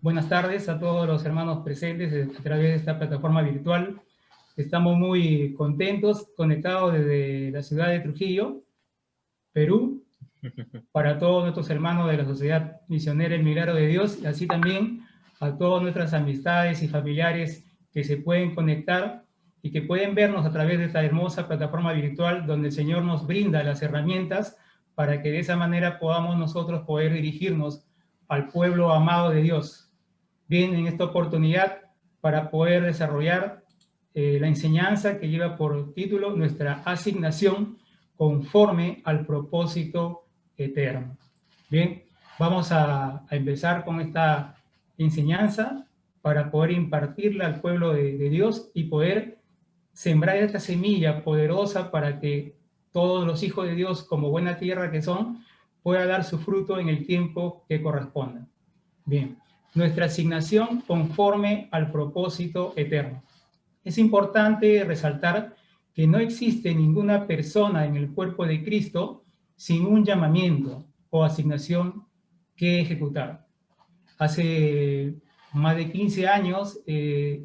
Buenas tardes a todos los hermanos presentes a través de esta plataforma virtual. Estamos muy contentos, conectados desde la ciudad de Trujillo, Perú, para todos nuestros hermanos de la Sociedad Misionera El Milagro de Dios, y así también a todas nuestras amistades y familiares que se pueden conectar y que pueden vernos a través de esta hermosa plataforma virtual donde el Señor nos brinda las herramientas para que de esa manera podamos nosotros poder dirigirnos al pueblo amado de Dios. Bien, en esta oportunidad para poder desarrollar la enseñanza que lleva por título nuestra asignación conforme al propósito eterno. Bien, vamos a empezar con esta enseñanza para poder impartirla al pueblo de Dios y poder sembrar esta semilla poderosa para que todos los hijos de Dios, como buena tierra que son, pueda dar su fruto en el tiempo que corresponda. Bien, nuestra asignación conforme al propósito eterno. Es importante resaltar que no existe ninguna persona en el cuerpo de Cristo sin un llamamiento o asignación que ejecutar. Hace más de 15 años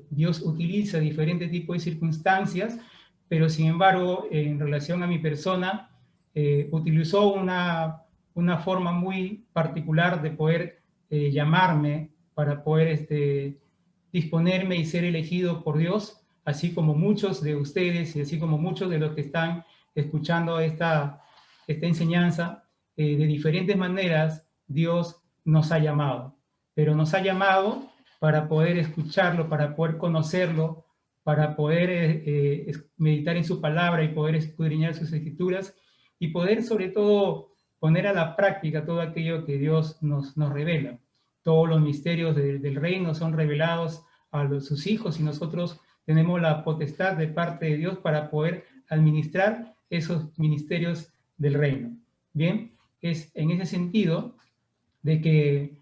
Dios utiliza diferentes tipos de circunstancias, pero sin embargo, en relación a mi persona, utilizó una forma muy particular de poder llamarme para poder disponerme y ser elegido por Dios, así como muchos de ustedes y así como muchos de los que están escuchando esta enseñanza, de diferentes maneras Dios nos ha llamado, pero nos ha llamado para poder escucharlo, para poder conocerlo, para poder meditar en su palabra y poder escudriñar sus escrituras y poder sobre todo poner a la práctica todo aquello que Dios nos revela. Todos los misterios del reino son revelados a sus hijos y nosotros tenemos la potestad de parte de Dios para poder administrar esos ministerios del reino. Bien, es en ese sentido de que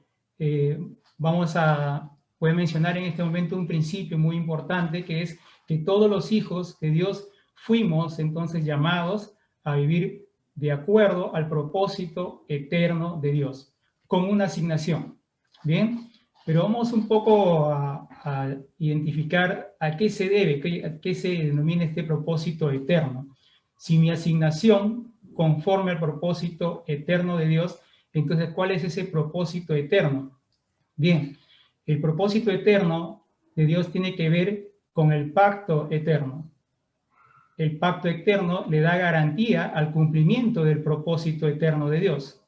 vamos a poder mencionar en este momento un principio muy importante, que es que todos los hijos de Dios fuimos entonces llamados a vivir de acuerdo al propósito eterno de Dios, con una asignación. Bien, pero vamos un poco a identificar a qué se debe, a qué se denomina este propósito eterno. Si mi asignación conforme al propósito eterno de Dios, entonces, ¿cuál es ese propósito eterno? Bien, el propósito eterno de Dios tiene que ver con el pacto eterno. El pacto eterno le da garantía al cumplimiento del propósito eterno de Dios.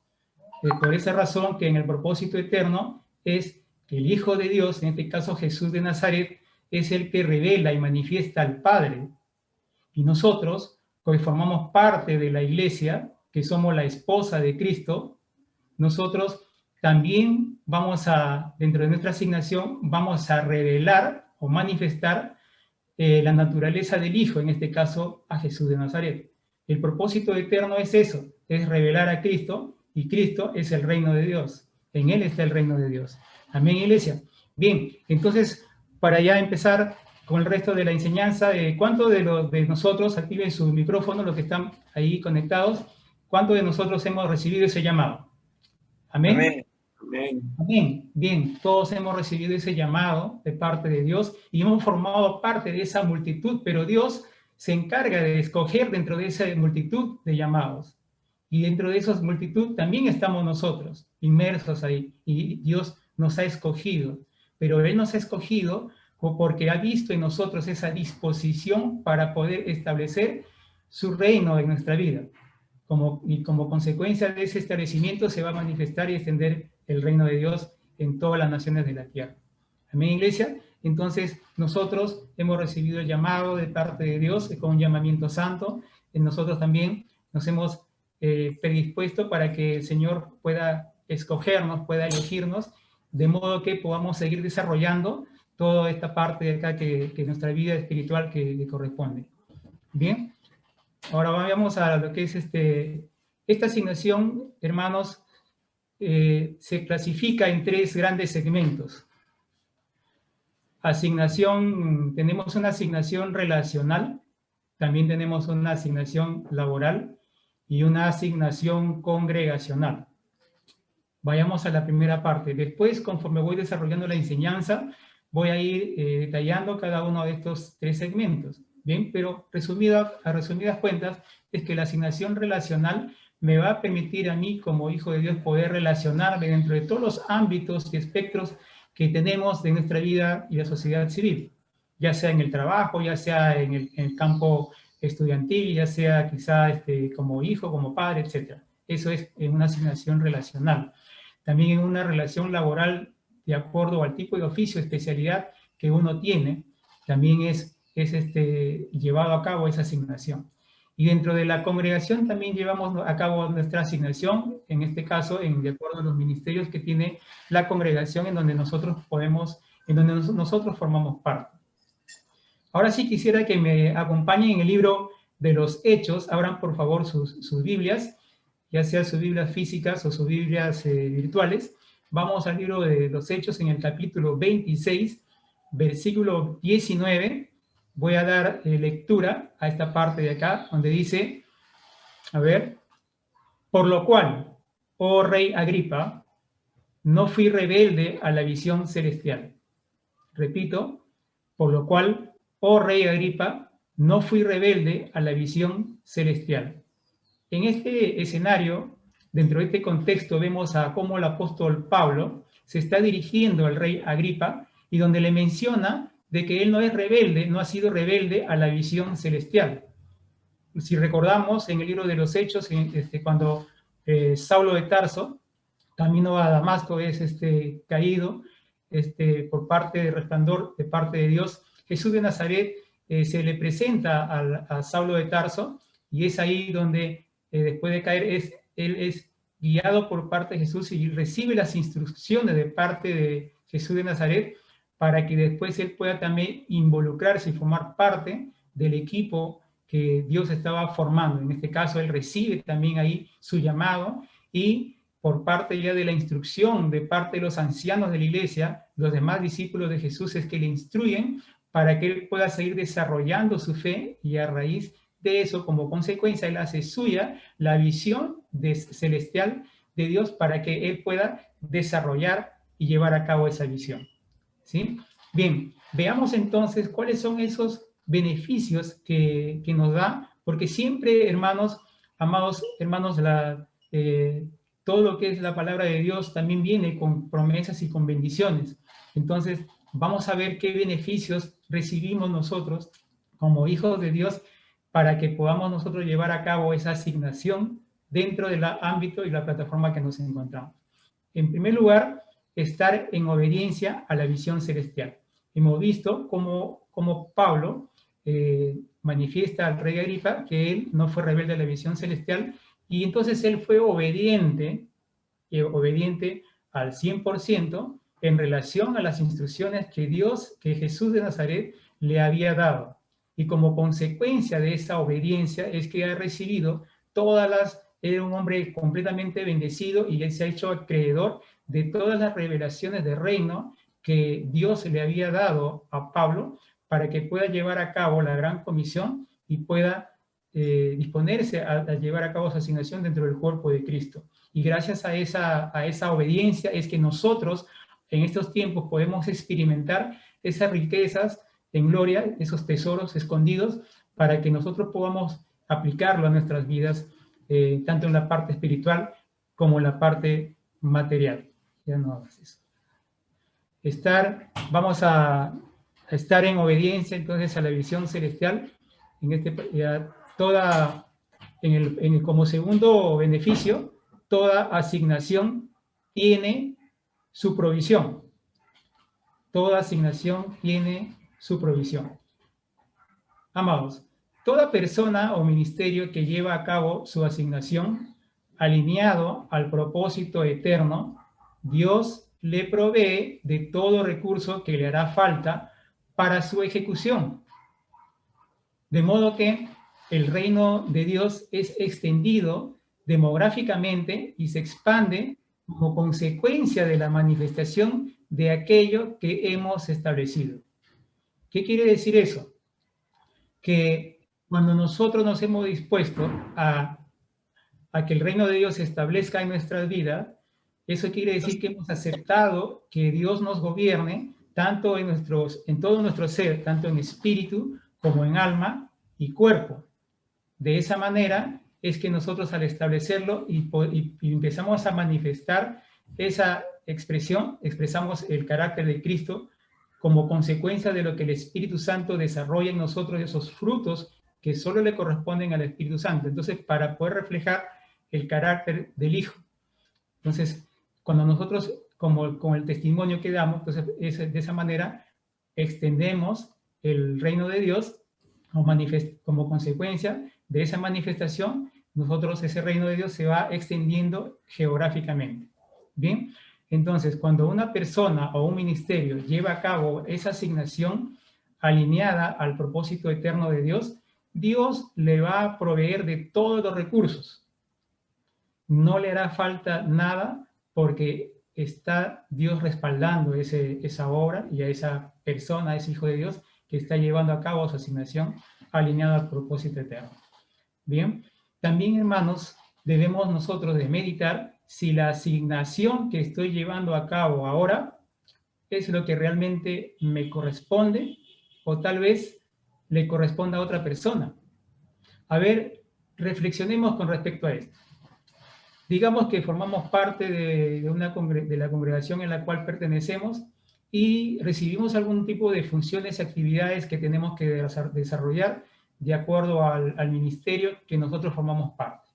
Por esa razón que en el propósito eterno es que el Hijo de Dios, en este caso Jesús de Nazaret, es el que revela y manifiesta al Padre. Y nosotros, que formamos parte de la iglesia, que somos la esposa de Cristo, nosotros también vamos a, dentro de nuestra asignación, vamos a revelar o manifestar la naturaleza del Hijo, en este caso a Jesús de Nazaret. El propósito eterno es eso, es revelar a Cristo, y Cristo es el reino de Dios. En Él está el reino de Dios. Amén, iglesia. Bien, entonces, para ya empezar con el resto de la enseñanza, ¿cuántos de nosotros, activen su micrófono, los que están ahí conectados, cuántos de nosotros hemos recibido ese llamado? Amén. Amén. Amén. Bien, todos hemos recibido ese llamado de parte de Dios y hemos formado parte de esa multitud, pero Dios se encarga de escoger dentro de esa multitud de llamados. Y dentro de esa multitud también estamos nosotros, inmersos ahí, y Dios nos ha escogido. Pero Él nos ha escogido porque ha visto en nosotros esa disposición para poder establecer su reino en nuestra vida. Y como consecuencia de ese establecimiento se va a manifestar y extender el reino de Dios en todas las naciones de la tierra. Amén, iglesia. Entonces, nosotros hemos recibido el llamado de parte de Dios con un llamamiento santo. Y nosotros también nos hemos predispuesto para que el Señor pueda escogernos, pueda elegirnos, de modo que podamos seguir desarrollando toda esta parte de acá que nuestra vida espiritual que le corresponde. Bien. Ahora vamos a lo que es esta asignación, hermanos, se clasifica en tres grandes segmentos. Tenemos una asignación relacional, también tenemos una asignación laboral y una asignación congregacional. Vayamos a la primera parte. Después, conforme voy desarrollando la enseñanza, voy a ir detallando cada uno de estos 3 segmentos. Bien, pero a resumidas cuentas, es que la asignación relacional me va a permitir a mí, como hijo de Dios, poder relacionarme dentro de todos los ámbitos y espectros que tenemos de nuestra vida y la sociedad civil, ya sea en el trabajo, ya sea en el campo estudiantil, ya sea quizá como hijo, como padre, etc. Eso es una asignación relacional. También en una relación laboral, de acuerdo al tipo de oficio, especialidad que uno tiene, también es llevado a cabo esa asignación. Y dentro de la congregación también llevamos a cabo nuestra asignación, en este caso, de acuerdo a los ministerios que tiene la congregación en donde nosotros nosotros formamos parte. Ahora sí quisiera que me acompañen en el libro de los Hechos. Abran por favor sus Biblias, ya sea sus Biblias físicas o sus Biblias virtuales. Vamos al libro de los Hechos en el capítulo 26, versículo 19. Voy a dar lectura a esta parte de acá, donde dice, a ver, por lo cual, oh rey Agripa, no fui rebelde a la visión celestial. Repito, por lo cual, oh rey Agripa, no fui rebelde a la visión celestial. En este escenario, dentro de este contexto, vemos a cómo el apóstol Pablo se está dirigiendo al rey Agripa y donde le menciona de que él no es rebelde, no ha sido rebelde a la visión celestial. Si recordamos en el libro de los Hechos, cuando Saulo de Tarso, camino a Damasco, es caído por parte de resplandor, de parte de Dios, Jesús de Nazaret se le presenta a Saulo de Tarso y es ahí donde después de caer él es guiado por parte de Jesús y recibe las instrucciones de parte de Jesús de Nazaret para que después él pueda también involucrarse y formar parte del equipo que Dios estaba formando. En este caso, él recibe también ahí su llamado y por parte ya de la instrucción de parte de los ancianos de la iglesia, los demás discípulos de Jesús es que le instruyen para que él pueda seguir desarrollando su fe y a raíz de eso, como consecuencia, él hace suya la visión celestial de Dios para que él pueda desarrollar y llevar a cabo esa visión. ¿Sí? Bien, veamos entonces cuáles son esos beneficios que nos da, porque siempre, hermanos, amados hermanos, todo lo que es la palabra de Dios también viene con promesas y con bendiciones. Entonces, vamos a ver qué beneficios recibimos nosotros como hijos de Dios para que podamos nosotros llevar a cabo esa asignación dentro del ámbito y la plataforma que nos encontramos. En primer lugar, estar en obediencia a la visión celestial. Hemos visto cómo Pablo manifiesta al rey Agripa que él no fue rebelde a la visión celestial y entonces él fue obediente al 100% en relación a las instrucciones que Jesús de Nazaret le había dado. Y como consecuencia de esa obediencia es que ha recibido era un hombre completamente bendecido y él se ha hecho acreedor de todas las revelaciones del reino que Dios le había dado a Pablo para que pueda llevar a cabo la gran comisión y pueda disponerse a llevar a cabo su asignación dentro del cuerpo de Cristo. Y gracias a esa obediencia es que nosotros en estos tiempos podemos experimentar esas riquezas en gloria, esos tesoros escondidos, para que nosotros podamos aplicarlo a nuestras vidas, tanto en la parte espiritual como en la parte material. Ya no hagas eso. Vamos a estar en obediencia entonces a la visión celestial, como segundo beneficio, toda asignación tiene su provisión. Toda asignación tiene su provisión. Amados, toda persona o ministerio que lleva a cabo su asignación alineado al propósito eterno, Dios le provee de todo recurso que le hará falta para su ejecución. De modo que el reino de Dios es extendido demográficamente y se expande como consecuencia de la manifestación de aquello que hemos establecido. ¿Qué quiere decir eso? Que cuando nosotros nos hemos dispuesto a que el reino de Dios se establezca en nuestras vidas, Eso quiere decir que hemos aceptado que Dios nos gobierne tanto en todo nuestro ser, tanto en espíritu como en alma y cuerpo. De esa manera es que nosotros al establecerlo y empezamos a manifestar esa expresión, expresamos el carácter de Cristo como consecuencia de lo que el Espíritu Santo desarrolla en nosotros, esos frutos que solo le corresponden al Espíritu Santo. Entonces, para poder reflejar el carácter del Hijo. Entonces, cuando nosotros, con el testimonio que damos, entonces de esa manera extendemos el reino de Dios como consecuencia de esa manifestación, nosotros ese reino de Dios se va extendiendo geográficamente. Bien, entonces cuando una persona o un ministerio lleva a cabo esa asignación alineada al propósito eterno de Dios, Dios le va a proveer de todos los recursos. No le hará falta nada porque está Dios respaldando esa obra y a esa persona, a ese hijo de Dios que está llevando a cabo su asignación alineada al propósito eterno. Bien, también hermanos, debemos nosotros de meditar si la asignación que estoy llevando a cabo ahora es lo que realmente me corresponde o tal vez le corresponda a otra persona. A ver, reflexionemos con respecto a esto. Digamos que formamos parte de la congregación en la cual pertenecemos y recibimos algún tipo de funciones y actividades que tenemos que desarrollar de acuerdo al ministerio que nosotros formamos parte.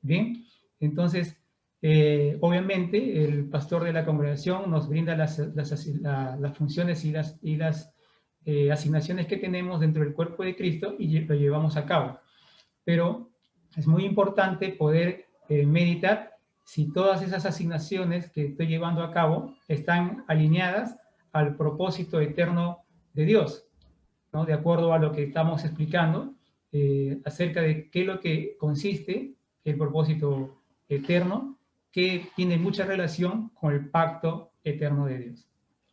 Bien, entonces, obviamente, el pastor de la congregación nos brinda las funciones y las asignaciones que tenemos dentro del cuerpo de Cristo y lo llevamos a cabo. Pero es muy importante poder meditar si todas esas asignaciones que estoy llevando a cabo están alineadas al propósito eterno de Dios, ¿no? De acuerdo a lo que estamos explicando acerca de qué es lo que consiste el propósito eterno, que tiene mucha relación con el pacto eterno de Dios.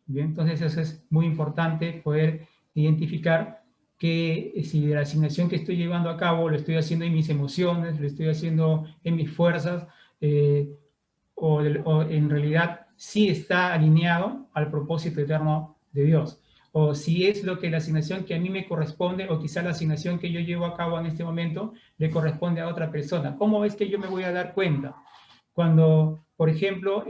Bien, entonces eso es muy importante poder identificar que si de la asignación que estoy llevando a cabo lo estoy haciendo en mis emociones, lo estoy haciendo en mis fuerzas, o en realidad sí está alineado al propósito eterno de Dios, o si es lo que la asignación que a mí me corresponde, o quizá la asignación que yo llevo a cabo en este momento le corresponde a otra persona. ¿Cómo es que yo me voy a dar cuenta? Cuando, por ejemplo,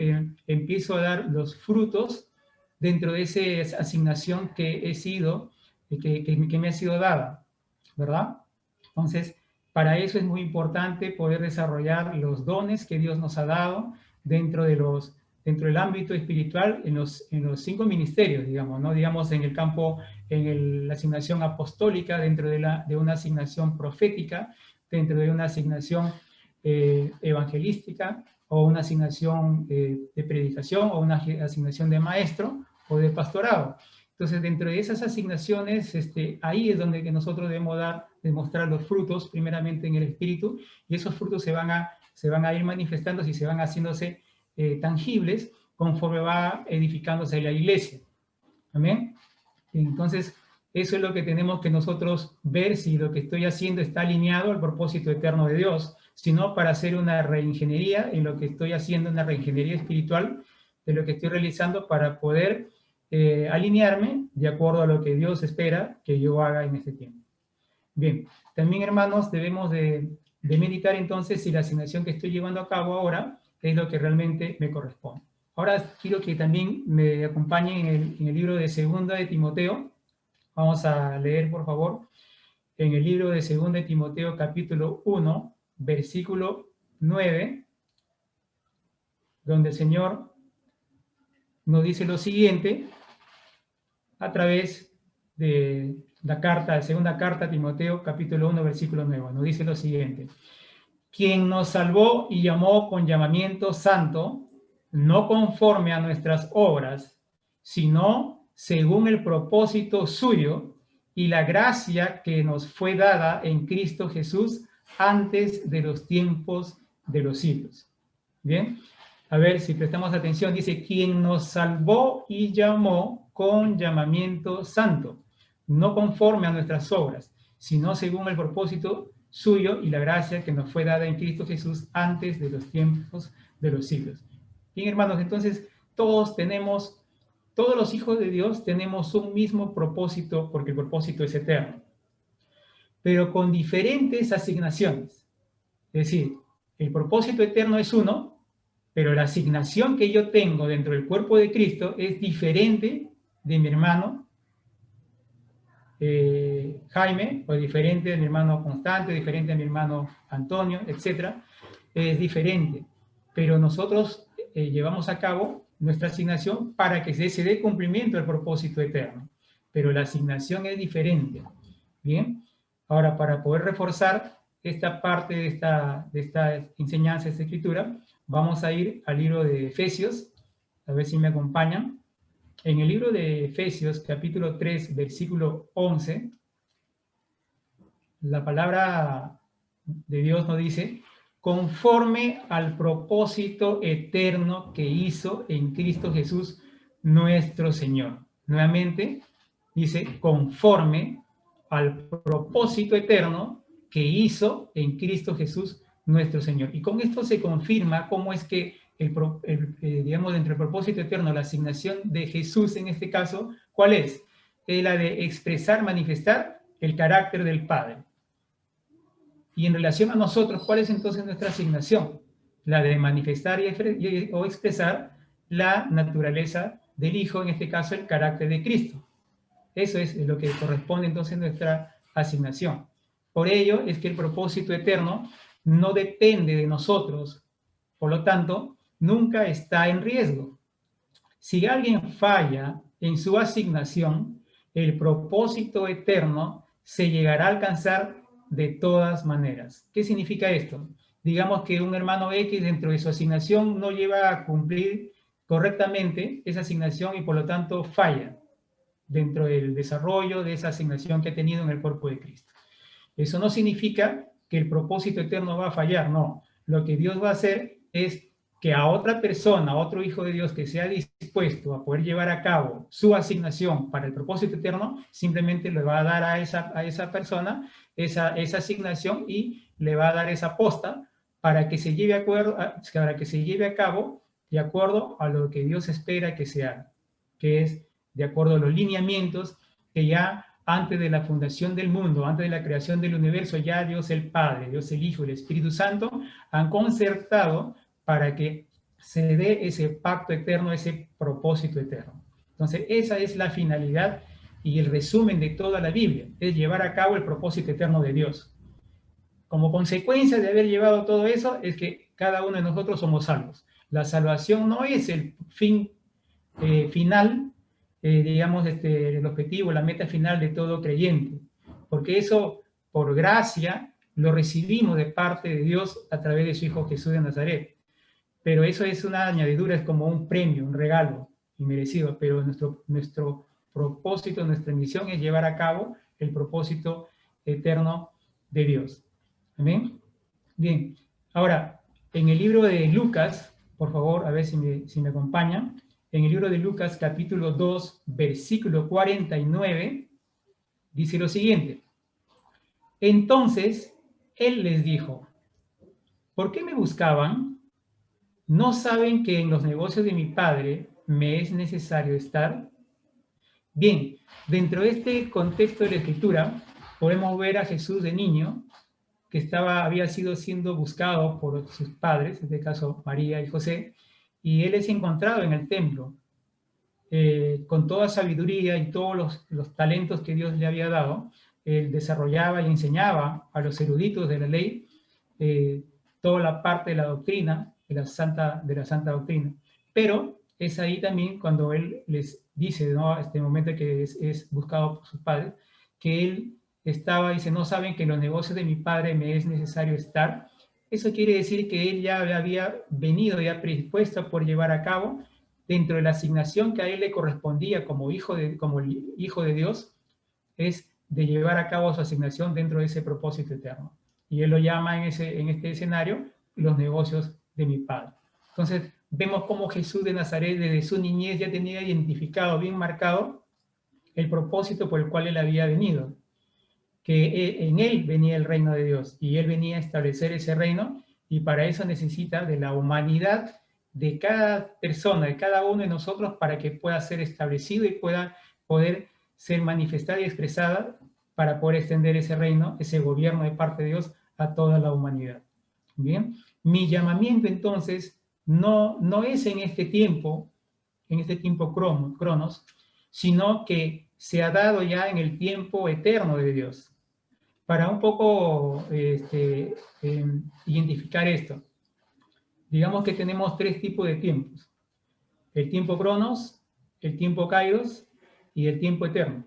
empiezo a dar los frutos dentro de esa asignación que he sido, que me ha sido dada, ¿verdad? Entonces, para eso es muy importante poder desarrollar los dones que Dios nos ha dado dentro del ámbito espiritual, en los 5 ministerios, digamos, ¿no? Digamos, en el campo, la asignación apostólica, dentro de una asignación profética, dentro de una asignación evangelística, o una asignación de predicación, o una asignación de maestro, o de pastorado. Entonces, dentro de esas asignaciones, ahí es donde que nosotros debemos demostrar los frutos, primeramente en el Espíritu, y esos frutos se van a ir manifestando y se van haciéndose tangibles conforme va edificándose la iglesia. ¿Amén? Entonces, eso es lo que tenemos que nosotros ver si lo que estoy haciendo está alineado al propósito eterno de Dios, sino para hacer una reingeniería en lo que estoy haciendo, una reingeniería espiritual de lo que estoy realizando para poder alinearme de acuerdo a lo que Dios espera que yo haga en este tiempo. Bien, también hermanos debemos de meditar entonces si la asignación que estoy llevando a cabo ahora es lo que realmente me corresponde. Ahora quiero que también me acompañen en el libro de Segunda de Timoteo. Vamos a leer, por favor, en el libro de Segunda de Timoteo, capítulo 1, versículo 9, donde el Señor nos dice lo siguiente a través de la segunda carta a Timoteo, capítulo 1, versículo 9. Nos dice lo siguiente: quien nos salvó y llamó con llamamiento santo, no conforme a nuestras obras, sino según el propósito suyo y la gracia que nos fue dada en Cristo Jesús antes de los tiempos de los siglos. Bien, a ver si prestamos atención. Dice, quien nos salvó y llamó con llamamiento santo, no conforme a nuestras obras, sino según el propósito suyo y la gracia que nos fue dada en Cristo Jesús antes de los tiempos de los siglos. Bien, hermanos, entonces todos los hijos de Dios tenemos un mismo propósito, porque el propósito es eterno, pero con diferentes asignaciones. Es decir, el propósito eterno es uno, pero la asignación que yo tengo dentro del cuerpo de Cristo es diferente de mi hermano Jaime, o diferente de mi hermano Constante, diferente de mi hermano Antonio, etc. Es diferente, pero nosotros llevamos a cabo nuestra asignación para que se dé cumplimiento al propósito eterno, pero la asignación es diferente. Bien, ahora para poder reforzar esta parte de esta enseñanza, de esta escritura, vamos a ir al libro de Efesios, a ver si me acompañan. En el libro de Efesios, capítulo 3, versículo 11, la palabra de Dios nos dice, conforme al propósito eterno que hizo en Cristo Jesús, nuestro Señor. Nuevamente, dice, conforme al propósito eterno que hizo en Cristo Jesús, nuestro Señor. Y con esto se confirma cómo es que digamos, dentro del propósito eterno, la asignación de Jesús en este caso, ¿cuál es? Es la de expresar, manifestar el carácter del Padre. Y en relación a nosotros, ¿cuál es entonces nuestra asignación? La de manifestar o expresar la naturaleza del Hijo, en este caso el carácter de Cristo. Eso es lo que corresponde entonces a nuestra asignación. Por ello es que el propósito eterno no depende de nosotros, por lo tanto, nunca está en riesgo. Si alguien falla en su asignación, el propósito eterno se llegará a alcanzar de todas maneras. ¿Qué significa esto? Digamos que un hermano X dentro de su asignación no lleva a cumplir correctamente esa asignación y por lo tanto falla dentro del desarrollo de esa asignación que ha tenido en el cuerpo de Cristo. Eso no significa que el propósito eterno va a fallar, no. Lo que Dios va a hacer es que a otra persona, a otro hijo de Dios que sea dispuesto a poder llevar a cabo su asignación para el propósito eterno, simplemente le va a dar a esa persona esa asignación y le va a dar esa posta para que se lleve a cabo de acuerdo a lo que Dios espera que se haga, que es de acuerdo a los lineamientos que ya antes de la fundación del mundo, antes de la creación del universo, ya Dios el Padre, Dios el Hijo y el Espíritu Santo han concertado para que se dé ese pacto eterno, ese propósito eterno. Entonces, esa es la finalidad y el resumen de toda la Biblia, es llevar a cabo el propósito eterno de Dios. Como consecuencia de haber llevado todo eso, es que cada uno de nosotros somos salvos. La salvación no es el fin final, digamos, el objetivo, la meta final de todo creyente, porque eso, por gracia, lo recibimos de parte de Dios a través de su Hijo Jesús de Nazaret. Pero eso es una añadidura, es como un premio, un regalo inmerecido, pero nuestro propósito, nuestra misión es llevar a cabo el propósito eterno de Dios. ¿Amén? Bien, ahora, en el libro de Lucas, por favor, a ver si me acompañan, en el libro de Lucas, capítulo 2, versículo 49, dice lo siguiente. Entonces, él les dijo, ¿por qué me buscaban? ¿No saben que en los negocios de mi padre me es necesario estar? Bien, dentro de este contexto de la Escritura, podemos ver a Jesús de niño, que había siendo buscado por sus padres, en este caso María y José, y él es encontrado en el templo, con toda sabiduría y todos los talentos que Dios le había dado. Él desarrollaba y enseñaba a los eruditos de la ley toda la parte de la doctrina, de la santa doctrina. Pero es ahí también cuando él les dice, ¿no?, este momento que es buscado por sus padres, que él dice, no saben que en los negocios de mi padre me es necesario estar. Eso quiere decir que él ya había venido, ya predispuesto por llevar a cabo, dentro de la asignación que a él le correspondía como hijo de Dios, es de llevar a cabo su asignación dentro de ese propósito eterno. Y él lo llama en este escenario los negocios de mi Padre. Entonces, vemos cómo Jesús de Nazaret desde su niñez ya tenía identificado, bien marcado, el propósito por el cual él había venido, que en él venía el reino de Dios y él venía a establecer ese reino, y para eso necesita de la humanidad de cada persona, de cada uno de nosotros, para que pueda ser establecido y pueda poder ser manifestada y expresada para poder extender ese reino, ese gobierno de parte de Dios a toda la humanidad. Bien, mi llamamiento entonces no es en este tiempo cronos, sino que se ha dado ya en el tiempo eterno de Dios. Para un poco identificar esto, digamos que tenemos tres tipos de tiempos: el tiempo cronos, el tiempo kairos y el tiempo eterno.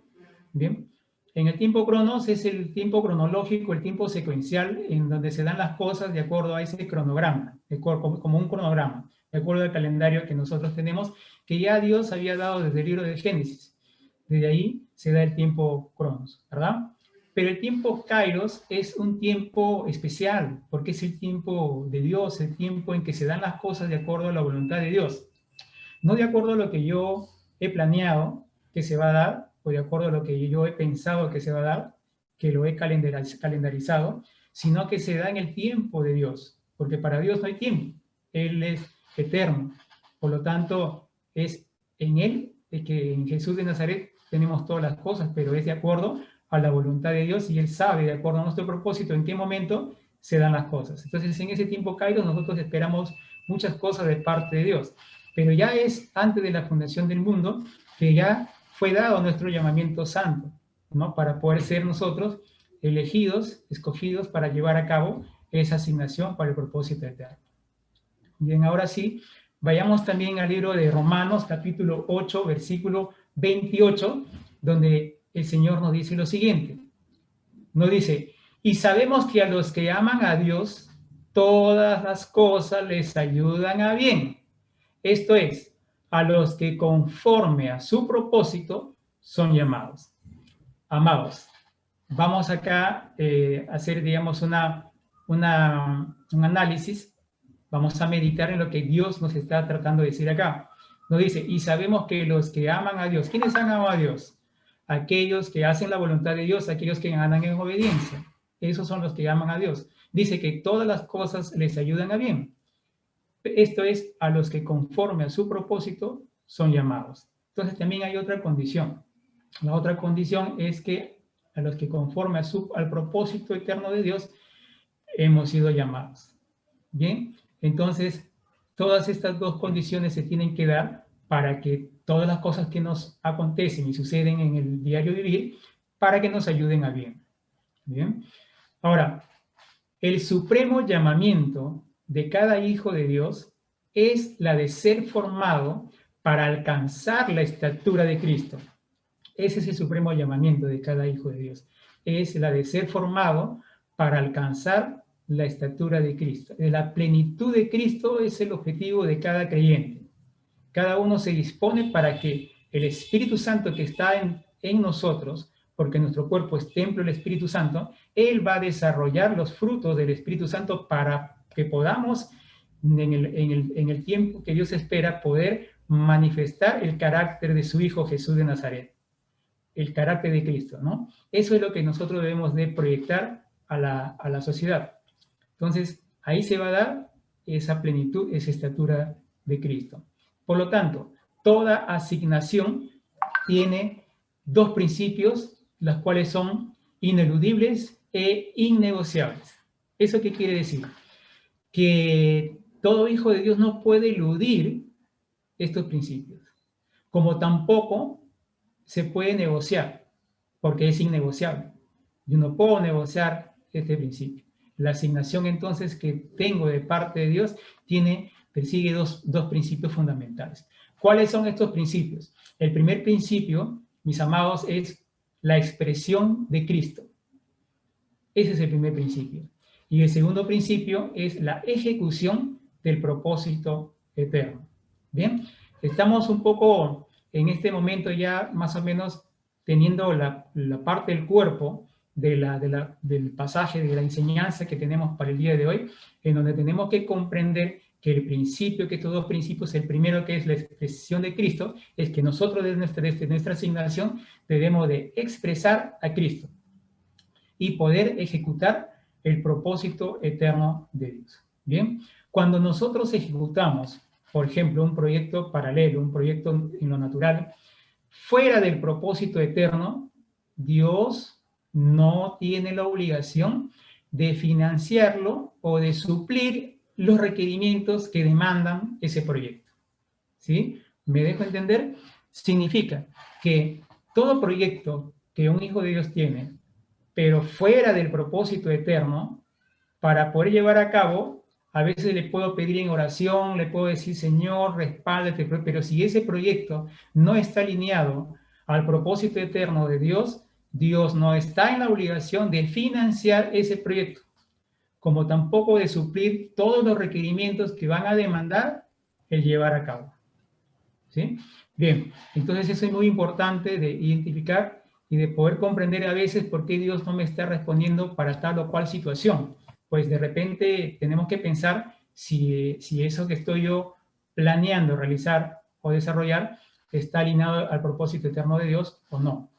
Bien, en el tiempo cronos es el tiempo cronológico, el tiempo secuencial, en donde se dan las cosas de acuerdo a ese cronograma, como un cronograma, de acuerdo al calendario que nosotros tenemos, que ya Dios había dado desde el libro de Génesis. Desde ahí se da el tiempo cronos, ¿verdad? Pero el tiempo kairos es un tiempo especial, porque es el tiempo de Dios, el tiempo en que se dan las cosas de acuerdo a la voluntad de Dios. No de acuerdo a lo que yo he planeado que se va a dar, o de acuerdo a lo que yo he pensado que se va a dar, que lo he calendarizado, sino que se da en el tiempo de Dios, porque para Dios no hay tiempo, Él es eterno. Por lo tanto, es en Él, que en Jesús de Nazaret tenemos todas las cosas, pero es de acuerdo a la voluntad de Dios y Él sabe, de acuerdo a nuestro propósito, en qué momento se dan las cosas. Entonces, en ese tiempo kairos nosotros esperamos muchas cosas de parte de Dios, pero ya es antes de la fundación del mundo que ya fue dado nuestro llamamiento santo, ¿no? Para poder ser nosotros elegidos, escogidos para llevar a cabo esa asignación para el propósito eterno. Bien, ahora sí, vayamos también al libro de Romanos, capítulo 8, versículo 28, donde el Señor nos dice lo siguiente. Nos dice: y sabemos que a los que aman a Dios, todas las cosas les ayudan a bien. Esto es, a los que conforme a su propósito son llamados. Amados, vamos acá a hacer, digamos, un análisis. Vamos a meditar en lo que Dios nos está tratando de decir acá. Nos dice: y sabemos que los que aman a Dios, ¿quiénes aman a Dios? Aquellos que hacen la voluntad de Dios, aquellos que andan en obediencia. Esos son los que aman a Dios. Dice que todas las cosas les ayudan a bien. Esto es, a los que conforme a su propósito son llamados. Entonces también hay otra condición. La otra condición es que a los que conforme al propósito eterno de Dios hemos sido llamados. Bien, entonces todas estas dos condiciones se tienen que dar para que todas las cosas que nos acontecen y suceden en el diario vivir, para que nos ayuden a bien. Bien, ahora, el supremo llamamiento de cada hijo de Dios es la de ser formado para alcanzar la estatura de Cristo. Ese es el supremo llamamiento de cada hijo de Dios. Es la de ser formado para alcanzar la estatura de Cristo. La plenitud de Cristo es el objetivo de cada creyente. Cada uno se dispone para que el Espíritu Santo que está en nosotros, porque nuestro cuerpo es templo del Espíritu Santo, Él va a desarrollar los frutos del Espíritu Santo para que podamos, en el tiempo que Dios espera, poder manifestar el carácter de su Hijo Jesús de Nazaret, el carácter de Cristo, ¿no? Eso es lo que nosotros debemos de proyectar a la sociedad. Entonces, ahí se va a dar esa plenitud, esa estatura de Cristo. Por lo tanto, toda asignación tiene dos principios, los cuales son ineludibles e innegociables. ¿Eso qué quiere decir? Que todo hijo de Dios no puede eludir estos principios, como tampoco se puede negociar, porque es innegociable. Yo no puedo negociar este principio. La asignación entonces que tengo de parte de Dios persigue dos principios fundamentales. ¿Cuáles son estos principios? El primer principio, mis amados, es la expresión de Cristo. Ese es el primer principio. Y el segundo principio es la ejecución del propósito eterno. Bien, estamos un poco en este momento ya más o menos teniendo la parte del cuerpo del pasaje, de la enseñanza que tenemos para el día de hoy, en donde tenemos que comprender que el principio, que estos dos principios, el primero, que es la expresión de Cristo, es que nosotros desde nuestra asignación debemos de expresar a Cristo y poder ejecutar el propósito eterno de Dios. Bien, cuando nosotros ejecutamos por ejemplo, un proyecto paralelo, un proyecto en lo natural, fuera del propósito eterno, Dios no tiene la obligación de financiarlo o de suplir los requerimientos que demandan ese proyecto. ¿Sí? ¿Me dejo entender? Significa que todo proyecto que un hijo de Dios tiene, pero fuera del propósito eterno, para poder llevar a cabo, a veces le puedo pedir en oración, le puedo decir, Señor, respáldate, pero si ese proyecto no está alineado al propósito eterno de Dios, Dios no está en la obligación de financiar ese proyecto, como tampoco de suplir todos los requerimientos que van a demandar el llevar a cabo. ¿Sí? Bien, entonces eso es muy importante de identificar y de poder comprender a veces por qué Dios no me está respondiendo para tal o cual situación. Pues de repente tenemos que pensar si eso que estoy yo planeando realizar o desarrollar está alineado al propósito eterno de Dios o no.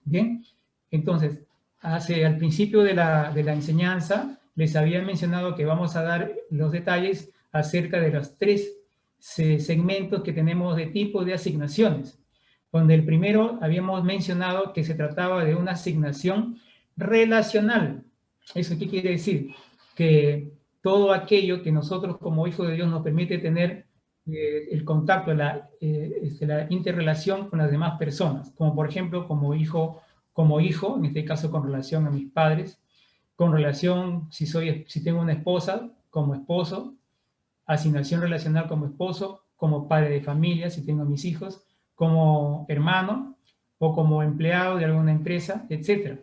Bien, entonces, al principio de la enseñanza les había mencionado que vamos a dar los detalles acerca de los 3 segmentos que tenemos de tipo de asignaciones, donde el primero habíamos mencionado que se trataba de una asignación relacional. ¿Eso qué quiere decir? Que todo aquello que nosotros como hijos de Dios nos permite tener el contacto, la interrelación con las demás personas, como por ejemplo como hijo, en este caso con relación a mis padres, con relación si tengo una esposa, como esposo, asignación relacional como esposo, como padre de familia, si tengo mis hijos, como hermano o como empleado de alguna empresa, etc.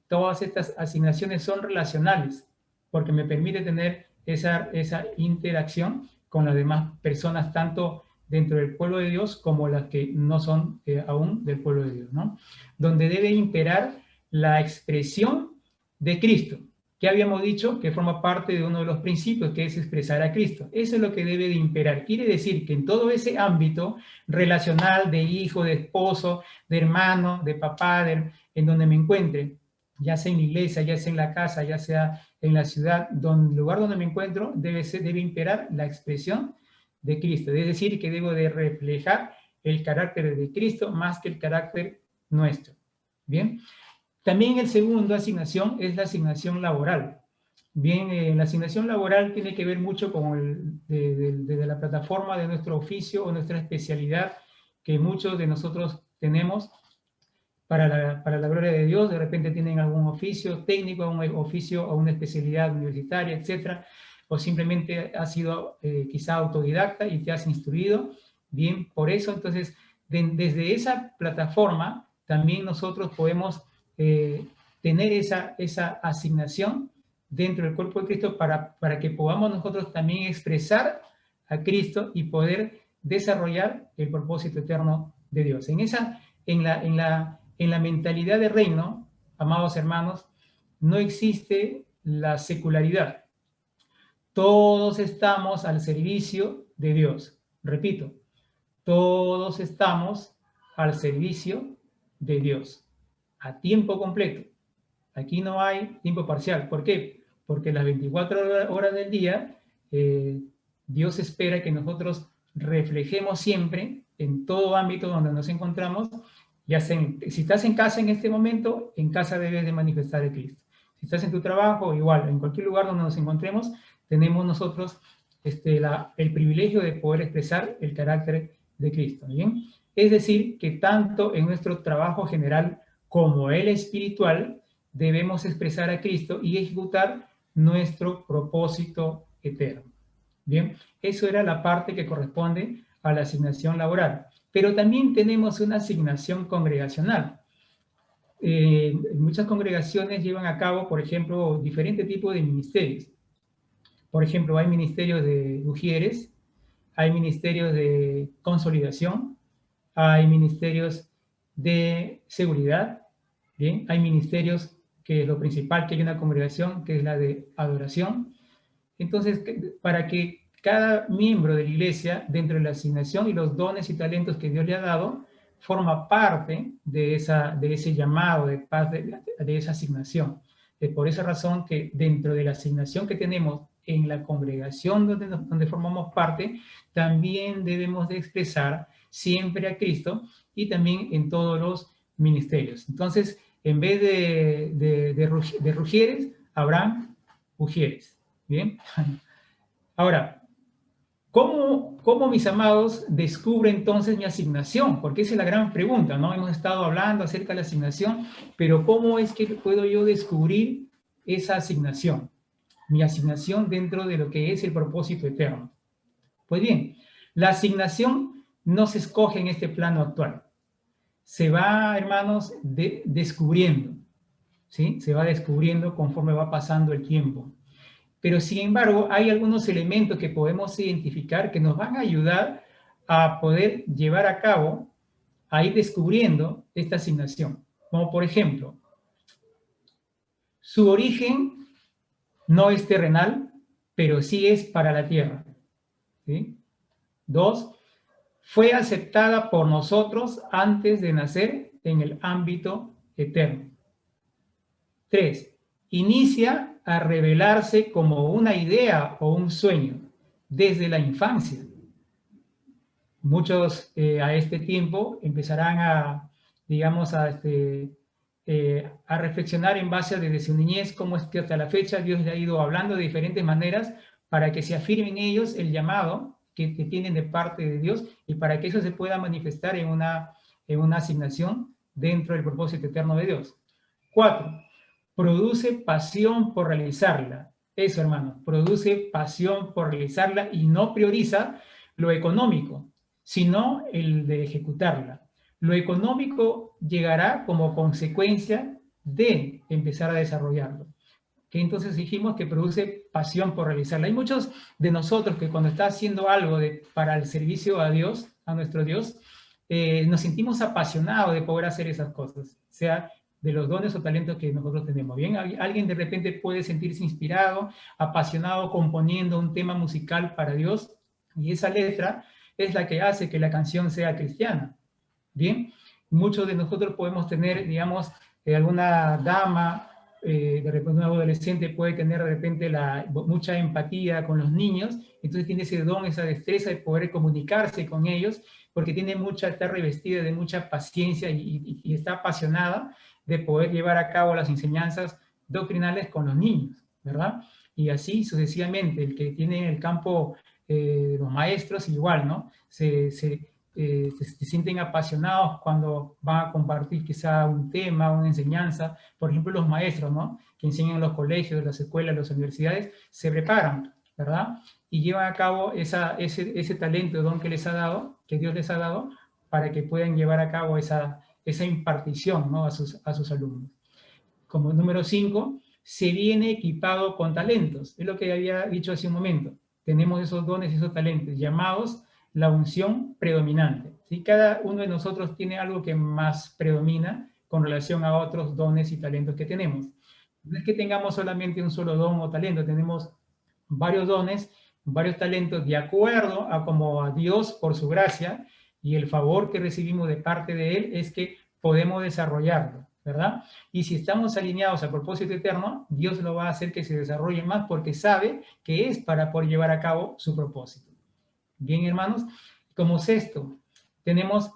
Todas estas asignaciones son relacionales porque me permite tener esa interacción con las demás personas, tanto dentro del pueblo de Dios como las que no son aún del pueblo de Dios, ¿no? Donde debe imperar la expresión de Cristo, que habíamos dicho que forma parte de uno de los principios, que es expresar a Cristo. Eso es lo que debe de imperar. Quiere decir que en todo ese ámbito relacional de hijo, de esposo, de hermano, de papá, en donde me encuentre, ya sea en la iglesia, ya sea en la casa, ya sea en la ciudad, el lugar donde me encuentro, debe imperar la expresión de Cristo. Es decir, que debo de reflejar el carácter de Cristo más que el carácter nuestro. Bien. También el segundo asignación es la asignación laboral. Bien, la asignación laboral tiene que ver mucho con desde la plataforma de nuestro oficio o nuestra especialidad que muchos de nosotros tenemos para la gloria de Dios. De repente tienen algún oficio técnico, un oficio o una especialidad universitaria, etcétera, o simplemente has sido quizá autodidacta y te has instruido. Bien, por eso entonces desde esa plataforma también nosotros podemos tener esa asignación dentro del cuerpo de Cristo para que podamos nosotros también expresar a Cristo y poder desarrollar el propósito eterno de Dios. En la mentalidad de reino, amados hermanos, no existe la secularidad. Todos estamos al servicio de Dios. Repito, todos estamos al servicio de Dios, a tiempo completo. Aquí no hay tiempo parcial. ¿Por qué? Porque las 24 horas del día, Dios espera que nosotros reflejemos siempre, en todo ámbito donde nos encontramos, ya sea si estás en casa en este momento, en casa debes de manifestar el Cristo. Si estás en tu trabajo, igual, en cualquier lugar donde nos encontremos, tenemos nosotros el privilegio de poder expresar el carácter de Cristo. ¿Bien? Es decir, que tanto en nuestro trabajo general como el espiritual, debemos expresar a Cristo y ejecutar nuestro propósito eterno. Bien, eso era la parte que corresponde a la asignación laboral. Pero también tenemos una asignación congregacional. Muchas congregaciones llevan a cabo, por ejemplo, diferentes tipos de ministerios. Por ejemplo, hay ministerios de ujieres, hay ministerios de consolidación, hay ministerios de seguridad, ¿bien? Hay ministerios que es lo principal que hay en una congregación, que es la de adoración. Entonces, para que cada miembro de la iglesia, dentro de la asignación y los dones y talentos que Dios le ha dado, forma parte de ese llamado, de esa asignación. Es por esa razón que dentro de la asignación que tenemos en la congregación donde formamos parte, también debemos de expresar siempre a Cristo y también en todos los ministerios. Entonces, en vez de rugieres, habrán ujieres. ¿Bien? Ahora, ¿cómo, mis amados, descubre entonces mi asignación? Porque esa es la gran pregunta, ¿no? Hemos estado hablando acerca de la asignación, pero ¿cómo es que puedo yo descubrir esa asignación? Mi asignación dentro de lo que es el propósito eterno. Pues bien, la asignación no se escoge en este plano actual. Se va, hermanos, descubriendo, ¿sí? Se va descubriendo conforme va pasando el tiempo. Pero, sin embargo, hay algunos elementos que podemos identificar que nos van a ayudar a poder llevar a cabo, a ir descubriendo esta asignación. Como por ejemplo, su origen no es terrenal, pero sí es para la tierra. ¿Sí? 2, fue aceptada por nosotros antes de nacer en el ámbito eterno. 3, inicia a revelarse como una idea o un sueño desde la infancia. Muchos a este tiempo empezarán a, digamos, a reflexionar en base a desde su niñez, cómo es que hasta la fecha Dios le ha ido hablando de diferentes maneras para que se afirme en ellos el llamado que tienen de parte de Dios y para que eso se pueda manifestar en una asignación dentro del propósito eterno de Dios. 4, produce pasión por realizarla. Eso, hermano, produce pasión por realizarla y no prioriza lo económico, sino el de ejecutarla. Lo económico llegará como consecuencia de empezar a desarrollarlo. Que entonces dijimos que produce pasión por realizarla. Hay muchos de nosotros que cuando está haciendo algo para el servicio a Dios, a nuestro Dios, nos sentimos apasionados de poder hacer esas cosas, sea de los dones o talentos que nosotros tenemos. Bien, alguien de repente puede sentirse inspirado, apasionado, componiendo un tema musical para Dios, y esa letra es la que hace que la canción sea cristiana. Bien, muchos de nosotros podemos tener, digamos, alguna dama, de repente un adolescente puede tener de repente mucha empatía con los niños, entonces tiene ese don, esa destreza de poder comunicarse con ellos, porque está revestida de mucha paciencia y está apasionada de poder llevar a cabo las enseñanzas doctrinales con los niños, ¿verdad? Y así sucesivamente, el que tiene el campo los maestros igual, ¿no? Se sienten apasionados cuando van a compartir quizá un tema, una enseñanza. Por ejemplo, los maestros, ¿no? Que enseñan en los colegios, las escuelas, las universidades, se preparan, ¿verdad? Y llevan a cabo ese talento, don que les ha dado, que Dios les ha dado, para que puedan llevar a cabo esa impartición, ¿no? a sus alumnos. Como número 5, se viene equipado con talentos. Es lo que había dicho hace un momento. Tenemos esos dones y esos talentos llamados la unción predominante. ¿Sí? Cada uno de nosotros tiene algo que más predomina con relación a otros dones y talentos que tenemos. No es que tengamos solamente un solo don o talento, tenemos varios dones, varios talentos de acuerdo a como a Dios, por su gracia y el favor que recibimos de parte de Él, es que podemos desarrollarlo, ¿verdad? Y si estamos alineados al propósito eterno, Dios lo va a hacer que se desarrolle más porque sabe que es para poder llevar a cabo su propósito. Bien, hermanos, como sexto, tenemos,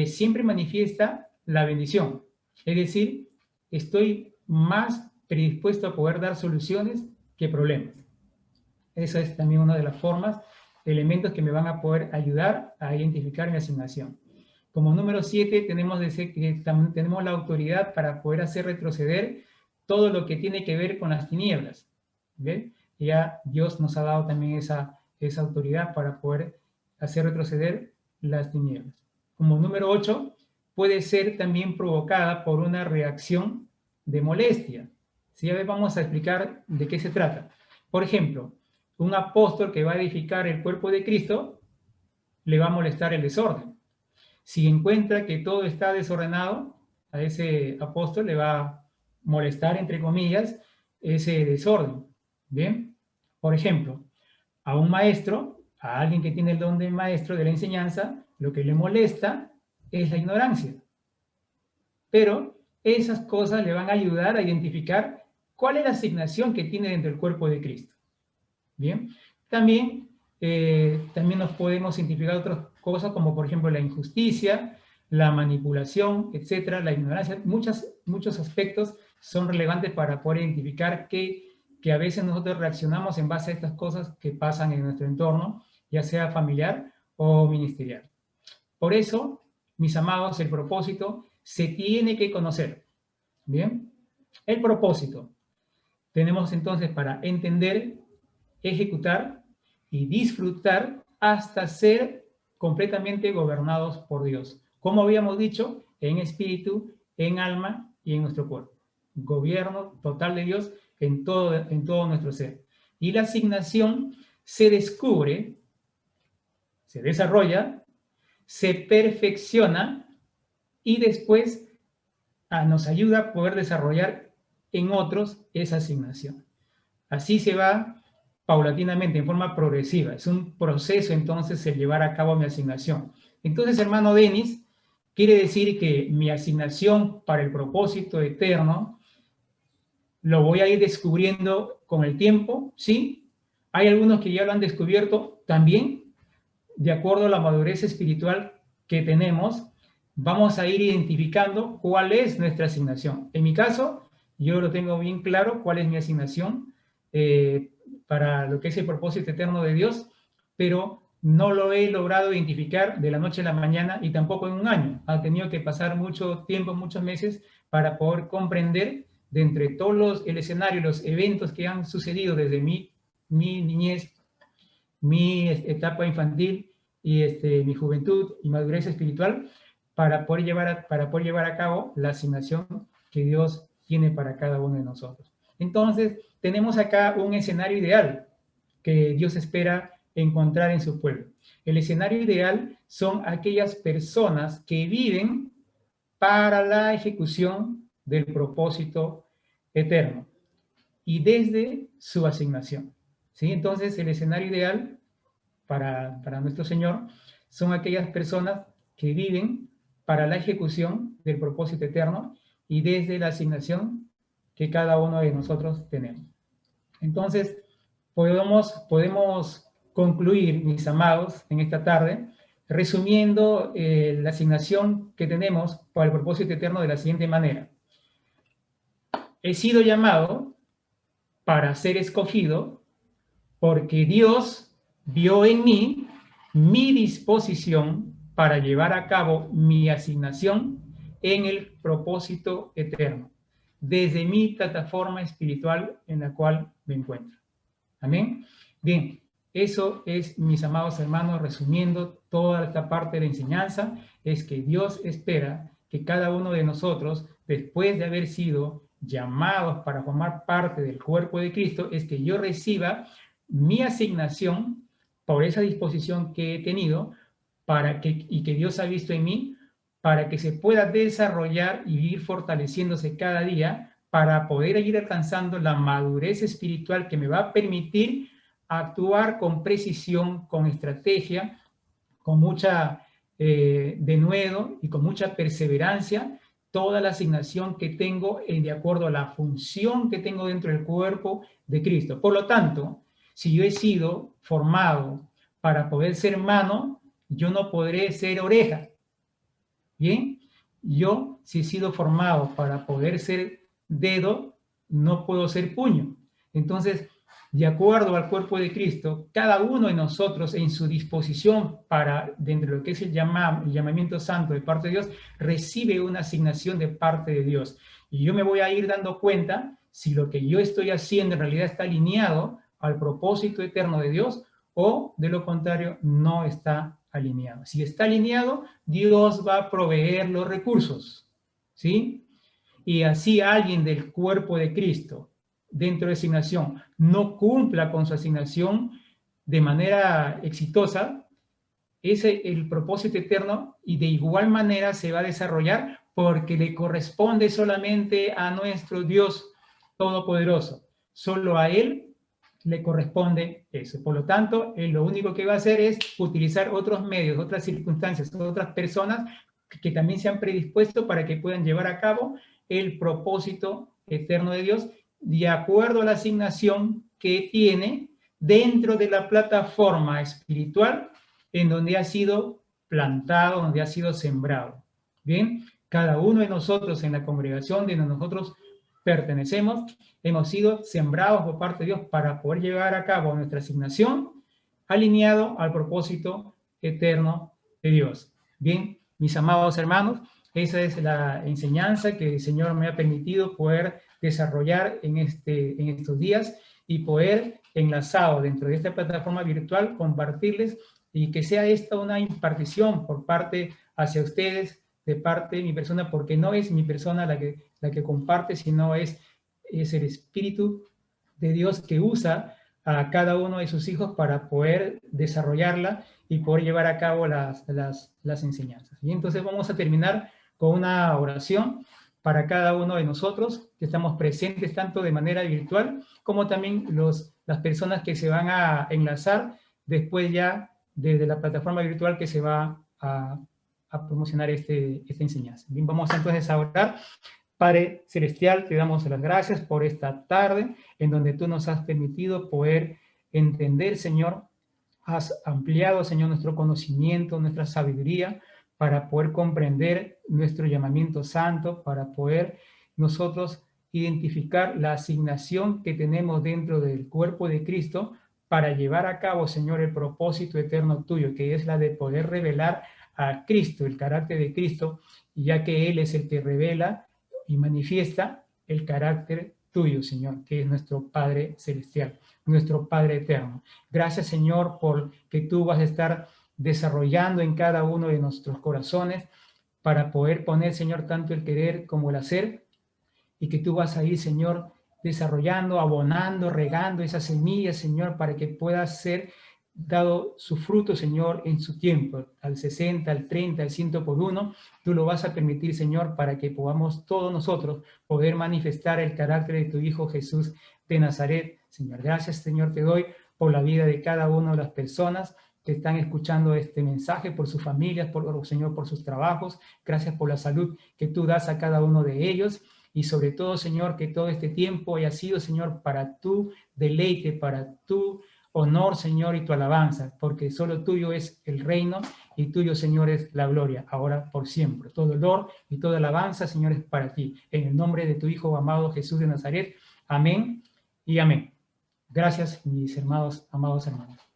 siempre manifiesta la bendición. Es decir, estoy más predispuesto a poder dar soluciones que problemas. Esa es también una de las formas, elementos que me van a poder ayudar a identificar mi asignación. Como número 7, tenemos la autoridad para poder hacer retroceder todo lo que tiene que ver con las tinieblas. ¿Ven? Ya Dios nos ha dado también esa autoridad para poder hacer retroceder las tinieblas. Como número 8, puede ser también provocada por una reacción de molestia. ¿Sí? A ver, vamos a explicar de qué se trata. Por ejemplo, un apóstol que va a edificar el cuerpo de Cristo le va a molestar el desorden. Si encuentra que todo está desordenado, a ese apóstol le va a molestar, entre comillas, ese desorden. ¿Bien? Por ejemplo, a un maestro, a alguien que tiene el don de maestro de la enseñanza, lo que le molesta es la ignorancia. Pero esas cosas le van a ayudar a identificar cuál es la asignación que tiene dentro del cuerpo de Cristo. Bien, también nos podemos identificar otras cosas como por ejemplo la injusticia, la manipulación, etcétera, la ignorancia. Muchos aspectos son relevantes para poder identificar que a veces nosotros reaccionamos en base a estas cosas que pasan en nuestro entorno, ya sea familiar o ministerial. Por eso, mis amados, el propósito se tiene que conocer. Bien, el propósito. Tenemos entonces para entender, ejecutar y disfrutar hasta ser completamente gobernados por Dios. Como habíamos dicho, en espíritu, en alma y en nuestro cuerpo. Gobierno total de Dios en todo nuestro ser. Y la asignación se descubre, se desarrolla, se perfecciona y después nos ayuda a poder desarrollar en otros esa asignación. Así se va paulatinamente, en forma progresiva. Es un proceso entonces el llevar a cabo mi asignación. Entonces, hermano Denis, quiere decir que mi asignación para el propósito eterno lo voy a ir descubriendo con el tiempo, ¿sí? Hay algunos que ya lo han descubierto también, de acuerdo a la madurez espiritual que tenemos, vamos a ir identificando cuál es nuestra asignación. En mi caso, yo lo tengo bien claro cuál es mi asignación para lo que es el propósito eterno de Dios, pero no lo he logrado identificar de la noche a la mañana y tampoco en un año. Ha tenido que pasar mucho tiempo, muchos meses, para poder comprender de entre todos el escenario, los eventos que han sucedido desde mi niñez, mi etapa infantil y mi juventud y madurez espiritual para poder llevar a cabo la asignación que Dios tiene para cada uno de nosotros. Entonces, tenemos acá un escenario ideal que Dios espera encontrar en su pueblo. El escenario ideal son aquellas personas que viven para la ejecución del propósito eterno y desde su asignación. ¿Sí? Entonces, el escenario ideal para nuestro Señor son aquellas personas que viven para la ejecución del propósito eterno y desde la asignación que cada uno de nosotros tenemos. Entonces, podemos concluir, mis amados, en esta tarde, resumiendo la asignación que tenemos para el propósito eterno de la siguiente manera. He sido llamado para ser escogido porque Dios vio en mí mi disposición para llevar a cabo mi asignación en el propósito eterno, desde mi plataforma espiritual en la cual me encuentro. Amén. Bien, eso es, mis amados hermanos, resumiendo toda esta parte de la enseñanza, es que Dios espera que cada uno de nosotros, después de haber sido llamados para formar parte del cuerpo de Cristo, es que yo reciba mi asignación por esa disposición que he tenido y que Dios ha visto en mí, para que se pueda desarrollar y ir fortaleciéndose cada día para poder ir alcanzando la madurez espiritual que me va a permitir actuar con precisión, con estrategia, con mucha denuedo y con mucha perseverancia, toda la asignación que tengo de acuerdo a la función que tengo dentro del cuerpo de Cristo. Por lo tanto, si yo he sido formado para poder ser mano, yo no podré ser oreja. Bien, yo si he sido formado para poder ser dedo, no puedo ser puño. Entonces, de acuerdo al cuerpo de Cristo, cada uno de nosotros en su disposición para, dentro de lo que es el llamamiento santo de parte de Dios, recibe una asignación de parte de Dios. Y yo me voy a ir dando cuenta si lo que yo estoy haciendo en realidad está alineado al propósito eterno de Dios o, de lo contrario, no está alineado. Si está alineado, Dios va a proveer los recursos, ¿sí? Y así alguien del cuerpo de Cristo, dentro de asignación, no cumpla con su asignación de manera exitosa, ese el propósito eterno y de igual manera se va a desarrollar porque le corresponde solamente a nuestro Dios Todopoderoso. Solo a Él le corresponde eso. Por lo tanto, Él lo único que va a hacer es utilizar otros medios, otras circunstancias, otras personas que también se han predispuesto para que puedan llevar a cabo el propósito eterno de Dios de acuerdo a la asignación que tiene dentro de la plataforma espiritual en donde ha sido plantado, donde ha sido sembrado. Bien, cada uno de nosotros en la congregación de donde nosotros pertenecemos, hemos sido sembrados por parte de Dios para poder llevar a cabo nuestra asignación alineado al propósito eterno de Dios. Bien, mis amados hermanos, esa es la enseñanza que el Señor me ha permitido poder desarrollar en estos días y poder, enlazado dentro de esta plataforma virtual, compartirles y que sea esta una impartición por parte hacia ustedes, de parte de mi persona, porque no es mi persona la que comparte, sino es el Espíritu de Dios que usa a cada uno de sus hijos para poder desarrollarla y poder llevar a cabo las enseñanzas. Y entonces vamos a terminar con una oración para cada uno de nosotros que estamos presentes tanto de manera virtual como también las personas que se van a enlazar después ya desde la plataforma virtual que se va a promocionar esta enseñanza. Bien, vamos entonces a orar. Padre Celestial, te damos las gracias por esta tarde en donde tú nos has permitido poder entender, Señor. Has ampliado, Señor, nuestro conocimiento, nuestra sabiduría para poder comprender nuestro llamamiento santo, para poder nosotros identificar la asignación que tenemos dentro del cuerpo de Cristo para llevar a cabo, Señor, el propósito eterno tuyo, que es la de poder revelar a Cristo, el carácter de Cristo, ya que Él es el que revela y manifiesta el carácter tuyo, Señor, que es nuestro Padre Celestial, nuestro Padre Eterno. Gracias, Señor, por que tú vas a estar desarrollando en cada uno de nuestros corazones para poder poner, Señor, tanto el querer como el hacer, y que tú vas a ir, Señor, desarrollando, abonando, regando esas semillas, Señor, para que pueda ser dado su fruto, Señor, en su tiempo, al 60, al 30, al 100 por uno. Tú lo vas a permitir, Señor, para que podamos todos nosotros poder manifestar el carácter de tu Hijo Jesús de Nazaret. Señor, gracias, Señor, te doy por la vida de cada una de las personas que están escuchando este mensaje, por sus familias, Señor, por sus trabajos. Gracias por la salud que tú das a cada uno de ellos. Y sobre todo, Señor, que todo este tiempo haya sido, Señor, para tu deleite, para tu honor, Señor, y tu alabanza, porque solo tuyo es el reino y tuyo, Señor, es la gloria, ahora por siempre. Todo honor y toda alabanza, Señor, es para ti. En el nombre de tu Hijo amado Jesús de Nazaret. Amén y amén. Gracias, mis amados hermanos.